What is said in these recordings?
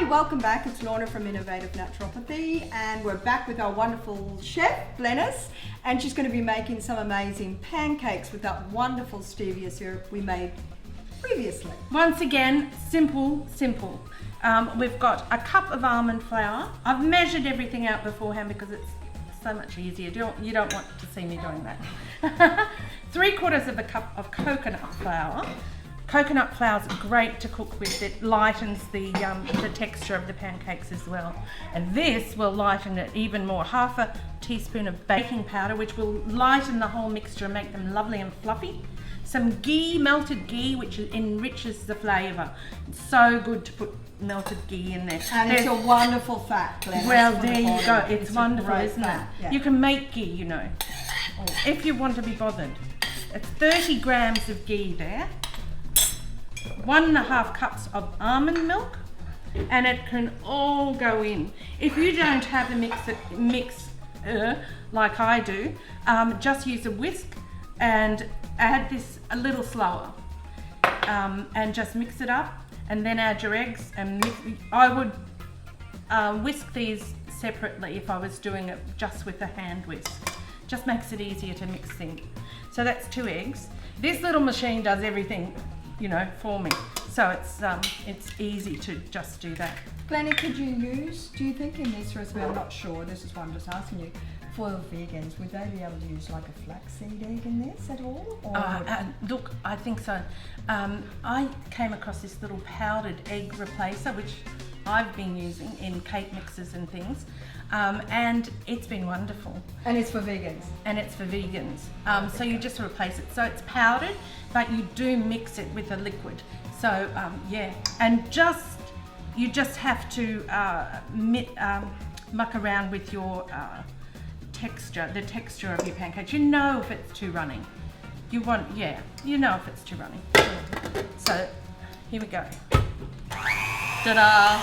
welcome back. It's Lorna from Innovative Naturopathy, and we're back with our wonderful chef, Glenys, and she's going to be making some amazing pancakes with that wonderful stevia syrup we made previously. Once again, simple. We've got a cup of almond flour. I've measured everything out beforehand because it's so much easier. You don't want to see me doing that. 3/4 of a cup of coconut flour. Coconut flour is great to cook with. It lightens the texture of the pancakes as well. And this will lighten it even more. 1/2 teaspoon of baking powder, which will lighten the whole mixture and make them lovely and fluffy. Some ghee, melted ghee, which enriches the flavour. It's so good to put melted ghee in there. And it's a wonderful fat, Glenys. Well, there you go. It's wonderful, isn't it? Yeah. You can make ghee, you know, if you want to be bothered. It's 30 grams of ghee there. 1.5 cups of almond milk, and it can all go in. If you don't have a mixer like I do, just use a whisk and add this a little slower, and just mix it up, and then add your eggs and mix. I would whisk these separately if I was doing it just with a hand whisk. Just makes it easier to mix things. So that's 2 eggs. This little machine does everything, you know, for me. So it's easy to just do that. Glenny, could you use, do you think in this recipe, I'm not sure, this is why I'm just asking you, for vegans, would they be able to use like a flaxseed egg in this at all? Or Look, I think so. I came across this little powdered egg replacer, which I've been using in cake mixes and things, and it's been wonderful. And it's for vegans? And it's for vegans. So you just replace it. So it's powdered, but you do mix it with a liquid. So yeah, and you just have to muck around with your the texture of your pancakes. You know if it's too runny. You know if it's too runny. So here we go. Ta-da!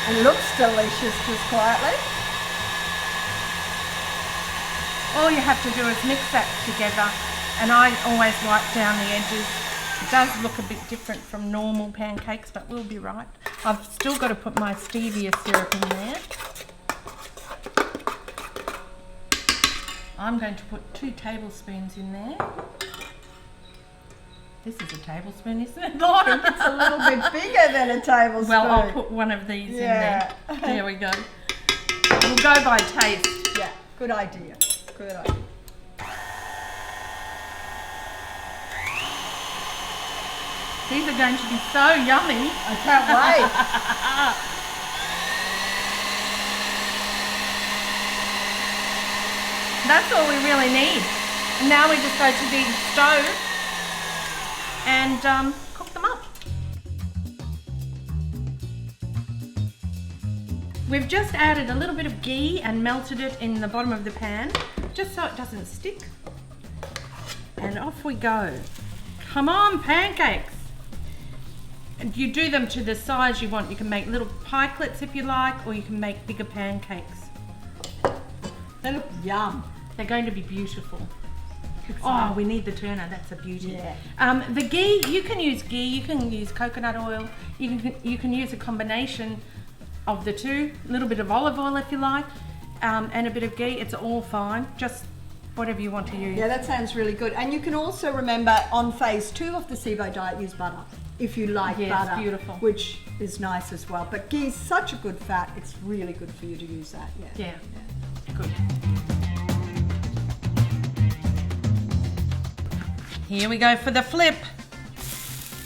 It looks delicious, just quietly. All you have to do is mix that together, and I always wipe down the edges. It does look a bit different from normal pancakes, but we'll be right. I've still got to put my stevia syrup in there. I'm going to put 2 tablespoons in there. This is a tablespoon, isn't it? I think it's a little bit bigger than a tablespoon. Well, I'll put one of these in there. There we go. We'll go by taste. Yeah, good idea. Good idea. These are going to be so yummy. I can't wait. That's all we really need. And now we just go to the stove and cook them up. We've just added a little bit of ghee and melted it in the bottom of the pan, just so it doesn't stick. And off we go. Come on, pancakes. And you do them to the size you want. You can make little pikelets if you like, or you can make bigger pancakes. They look yum. They're going to be beautiful. Oh, we need the turner. That's a beauty. Yeah. The ghee, you can use ghee, you can use coconut oil, you can use a combination of the two. A little bit of olive oil if you like, and a bit of ghee. It's all fine. Just whatever you want to use. Yeah, that sounds really good. And you can also remember on phase 2 of the SIBO diet, use butter. If you like butter, it's beautiful. Which is nice as well. But ghee is such a good fat, it's really good for you to use that. Yeah. Good. Here we go for the flip.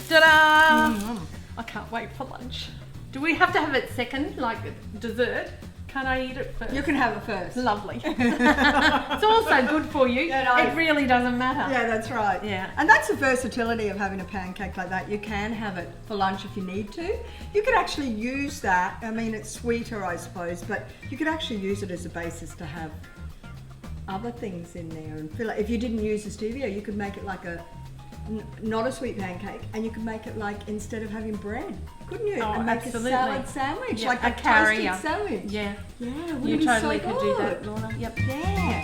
Ta-da! I can't wait for lunch. Do we have to have it second, like dessert? Can I eat it first? You can have it first. Lovely. It's also good for you. Yeah, no, it really doesn't matter. Yeah, that's right. Yeah. And that's the versatility of having a pancake like that. You can have it for lunch if you need to. You could actually use that. I mean, it's sweeter, I suppose, but you could actually use it as a basis to have other things in there and fill it. If you didn't use the stevia, you could make it like not a sweet pancake, and you could make it like instead of having bread, couldn't you? Oh, and make absolutely. a salad sandwich, yeah, like a carrier. toasted sandwich. Yeah, yeah, you totally so could do that, Lorna. Yep. Yeah.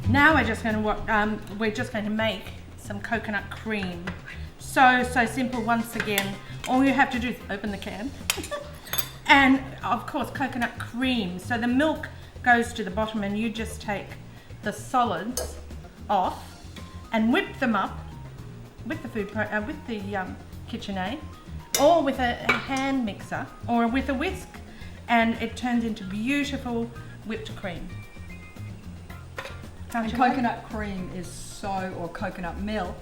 Now we're just going to make some coconut cream. So simple. Once again, all you have to do is open the can. And of course, coconut cream. So the milk goes to the bottom, and you just take the solids off and whip them up with the KitchenAid, or with a hand mixer, or with a whisk, and it turns into beautiful whipped cream. And coconut cream is or coconut milk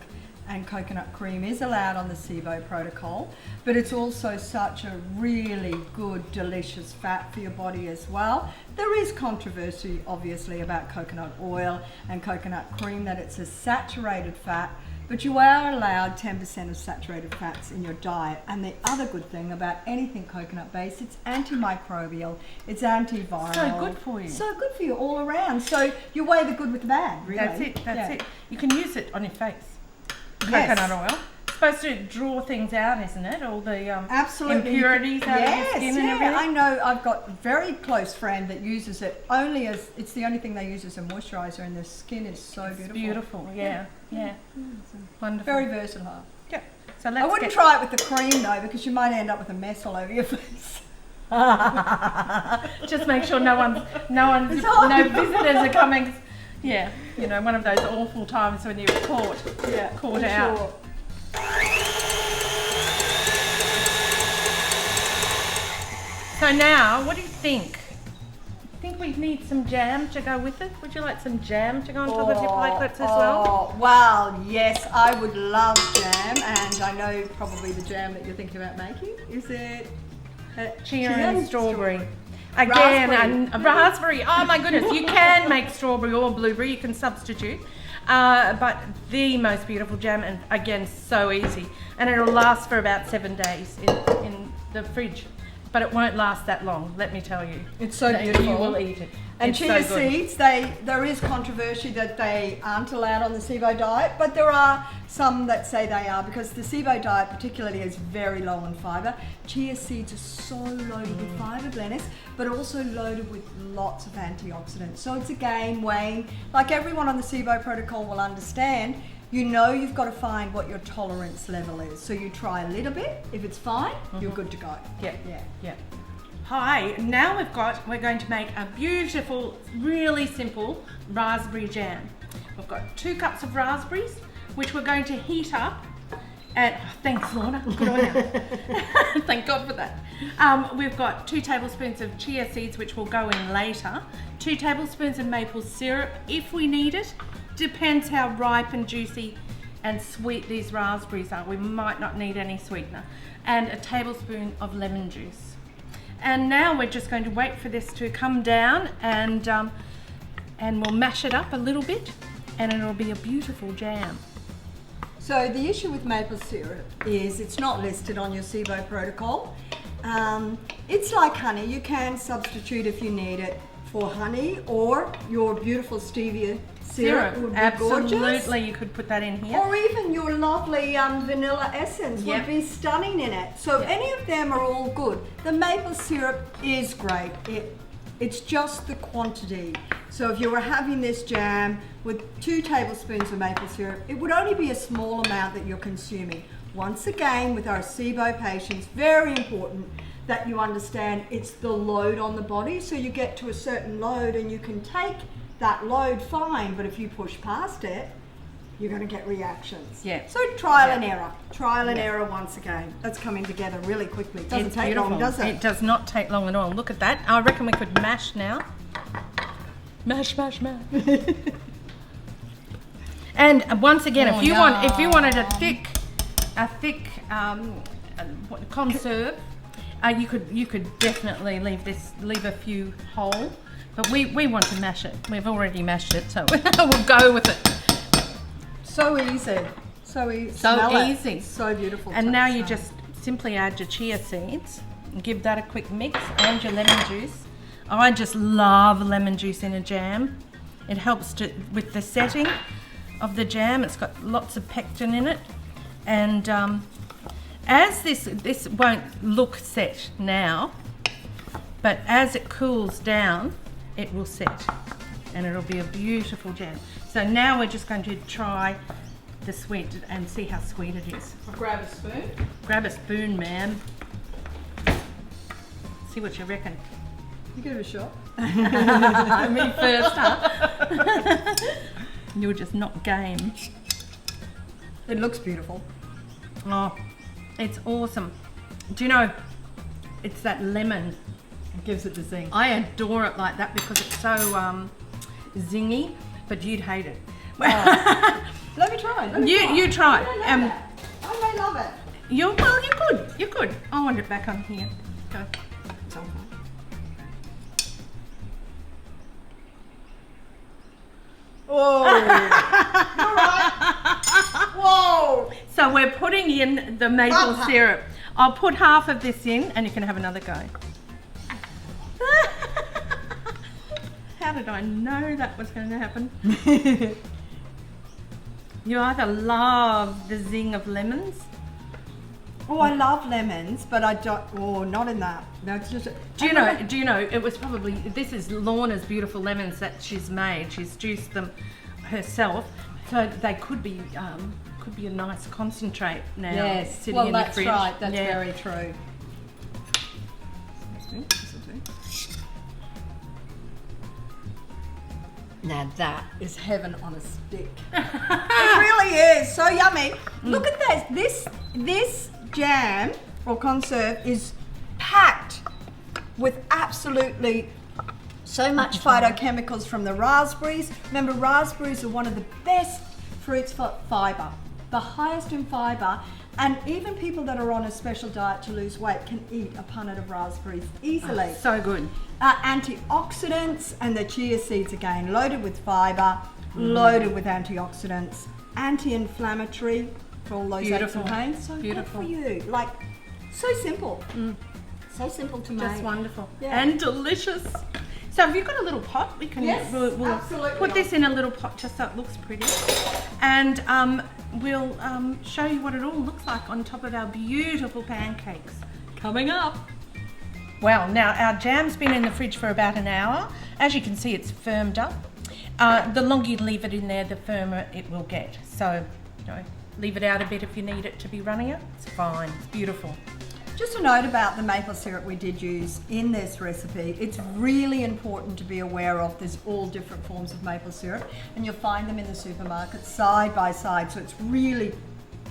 and coconut cream is allowed on the SIBO protocol, but it's also such a really good, delicious fat for your body as well. There is controversy, obviously, about coconut oil and coconut cream, that it's a saturated fat, but you are allowed 10% of saturated fats in your diet. And the other good thing about anything coconut based, it's antimicrobial, it's antiviral. So good for you. So good for you all around. So you weigh the good with the bad, really. That's it. You can use it on your face. Yes. Coconut oil. It's supposed to draw things out, isn't it? All the absolutely impurities out of your skin and everything. I know. I've got a very close friend that uses it only as, it's the only thing they use as a moisturiser, and their skin is so beautiful. Beautiful, yeah. Wonderful. Very versatile. Yeah. So I wouldn't try it with the cream though, because you might end up with a mess all over your face. Just make sure no visitors are coming. Yeah, you know, one of those awful times when you're caught out. Sure. So now, what do you think? Think we need some jam to go with it? Would you like some jam to go on top of your platelets as well? Oh, well, yes, I would love jam, and I know probably the jam that you're thinking about making. Is it Chia and strawberry? Again, raspberry. Oh my goodness, you can make strawberry or blueberry, you can substitute. But the most beautiful jam, and again, so easy. And it'll last for about 7 days in the fridge. But it won't last that long, let me tell you. It's so beautiful. You will eat it. And it's chia so good. seeds, there is controversy that they aren't allowed on the SIBO diet, but there are some that say they are, because the SIBO diet particularly is very low on fibre. Chia seeds are so loaded with fibre, Glenys, but also loaded with lots of antioxidants. So it's again weighing, like everyone on the SIBO protocol will understand, you know you've got to find what your tolerance level is. So you try a little bit, if it's fine, you're good to go. Yeah. Hi, now we're going to make a beautiful, really simple raspberry jam. We've got 2 cups of raspberries, which we're going to heat up. And thanks, Lorna. Good on you. Thank God for that. We've got 2 tablespoons of chia seeds, which will go in later. 2 tablespoons of maple syrup, if we need it. Depends how ripe and juicy and sweet these raspberries are. We might not need any sweetener. And a tablespoon of lemon juice. And now we're just going to wait for this to come down, and we'll mash it up a little bit, and it'll be a beautiful jam. So the issue with maple syrup is it's not listed on your SIBO protocol. It's like honey. You can substitute if you need it for honey, or your beautiful stevia syrup would be Absolutely, gorgeous. you could put that in here. Or even your lovely vanilla essence would be stunning in it. So any of them are all good. The maple syrup is great. It's just the quantity. So if you were having this jam with 2 tablespoons of maple syrup, it would only be a small amount that you're consuming. Once again, with our SIBO patients, very important that you understand it's the load on the body. So you get to a certain load and you can take that load fine, but if you push past it, you're going to get reactions. Yeah. So trial and error. Trial and error once again. That's coming together really quickly. It doesn't take long, does it? It does not take long at all. Look at that. I reckon we could mash now. Mash. And once again, if you wanted a thick conserve, you could definitely leave a few whole. But we want to mash it. We've already mashed it, so we'll go with it. So easy. So easy. So beautiful. And now you just simply add your chia seeds and give that a quick mix, and your lemon juice. I just love lemon juice in a jam. It helps with the setting of the jam. It's got lots of pectin in it. And as this won't look set now, but as it cools down, it will set. and it'll be a beautiful jam. So now we're just going to try the sweet and see how sweet it is. I'll grab a spoon. Grab a spoon, ma'am. See what you reckon. You give it a shot. Me first, huh? You're just not game. It looks beautiful. Oh, it's awesome. Do you know, it's that lemon. It gives it the zing. I adore it like that because it's so zingy, but you'd hate it. Oh. Let me try. You try. I may love it. You could. I want it back on here. Go. It's on fine. Oh, all right. Whoa. So we're putting in the maple syrup. I'll put half of this in and you can have another go. How did I know that was going to happen? You either love the zing of lemons. Oh, I love lemons, but I don't. Oh, not in that. No, it's just. Do you know? It was probably, this is Lorna's beautiful lemons that she's made. She's juiced them herself, so they could be a nice concentrate now. Yes. Sitting Well, in the that's fridge. right. That's Yeah. very true. Now that is heaven on a stick. It really is. So yummy. Look at this. This jam or conserve is packed with absolutely so much phytochemicals from the raspberries. Remember, raspberries are one of the best fruits for fiber, the highest in fiber. And even people that are on a special diet to lose weight can eat a punnet of raspberries easily. Oh, so good. Antioxidants, and the chia seeds again, loaded with fiber, loaded with antioxidants, anti-inflammatory for all those aches and pains. So Beautiful. good for you. Like, so simple. So simple to make. Just wonderful. Yeah. And delicious. So have you got a little pot? We can Yes, we'll absolutely. put this in a little pot just so it looks pretty. And we'll show you what it all looks like on top of our beautiful pancakes. Coming up. Well, now our jam's been in the fridge for about an hour. As you can see, it's firmed up. The longer you leave it in there, the firmer it will get. So, leave it out a bit if you need it to be runnier. It's fine. It's beautiful. Just a note about the maple syrup we did use in this recipe. It's really important to be aware of. There's all different forms of maple syrup, and you'll find them in the supermarket side by side, so it's really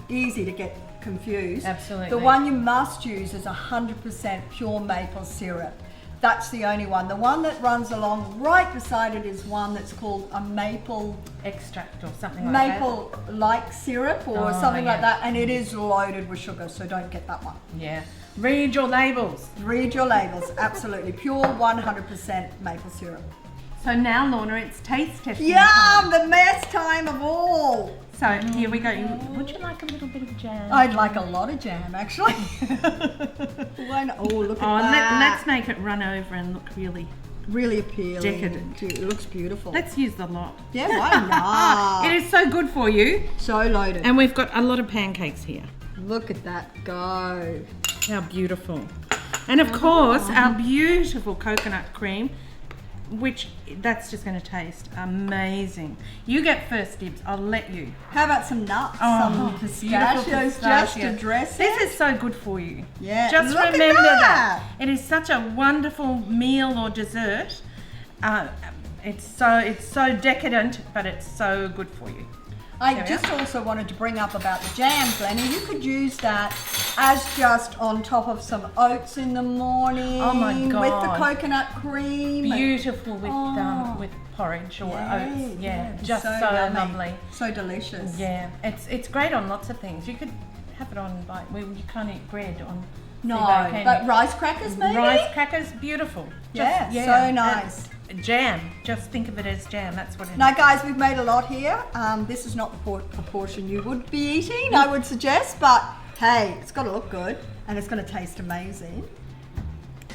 easy to get confused. Absolutely. The one you must use is 100% pure maple syrup. That's the only one. The one that runs along right beside it is one that's called a maple Extract or something like that. maple-like syrup or something like that, and it is loaded with sugar, so don't get that one. Yeah. Read your labels. Read your labels, absolutely. Pure 100% maple syrup. So now, Lorna, it's taste testing Yum! time. The best time of all. So here we go. Would you like a little bit of jam? I'd like a lot of jam, actually. Why not? Oh, look at that. Let's make it run over and look really. Really appealing. Decadent. It looks beautiful. Let's use the lot. Yeah, why not? It is so good for you. So loaded. And we've got a lot of pancakes here. Look at that go. How beautiful. And of course, our beautiful coconut cream, which that's just going to taste amazing. You get first dibs. I'll let you. How about some nuts? Some pistachios just to dress it? This is so good for you. Yeah, Just look at remember that. It is such a wonderful meal or dessert. It's so decadent, but it's so good for you. I just also wanted to bring up about the jam, Glennie. You could use that as just on top of some oats in the morning. Oh my God. With the coconut cream. Beautiful with porridge or oats. Yeah, just so yummy. lovely. So delicious. Yeah, it's great on lots of things. You could have it on you can't eat bread on. No, SIBO, can but you? rice crackers maybe? Rice crackers, beautiful. Yeah, so nice. And jam, just think of it as jam. That's what it is. Now guys, we've made a lot here. This is not the proportion you would be eating, I would suggest, but hey, it's got to look good and it's going to taste amazing.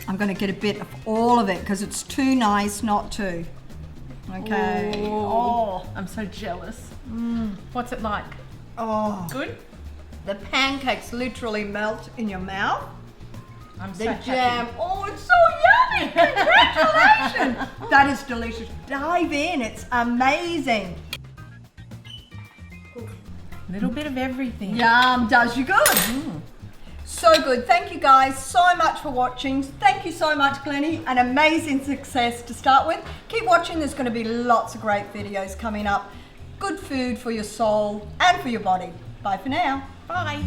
I'm going to get a bit of all of it because it's too nice not to. Okay. Oh, I'm so jealous. What's it like? Oh, Good? the pancakes literally melt in your mouth. I'm The so jam, happy. oh, it's so Congratulations! That is delicious. Dive in, it's amazing. Little bit of everything. Yum, does you good. So good. Thank you guys so much for watching. Thank you so much, Glennie. An amazing success to start with. Keep watching. There's going to be lots of great videos coming up. Good food for your soul and for your body. Bye for now. Bye.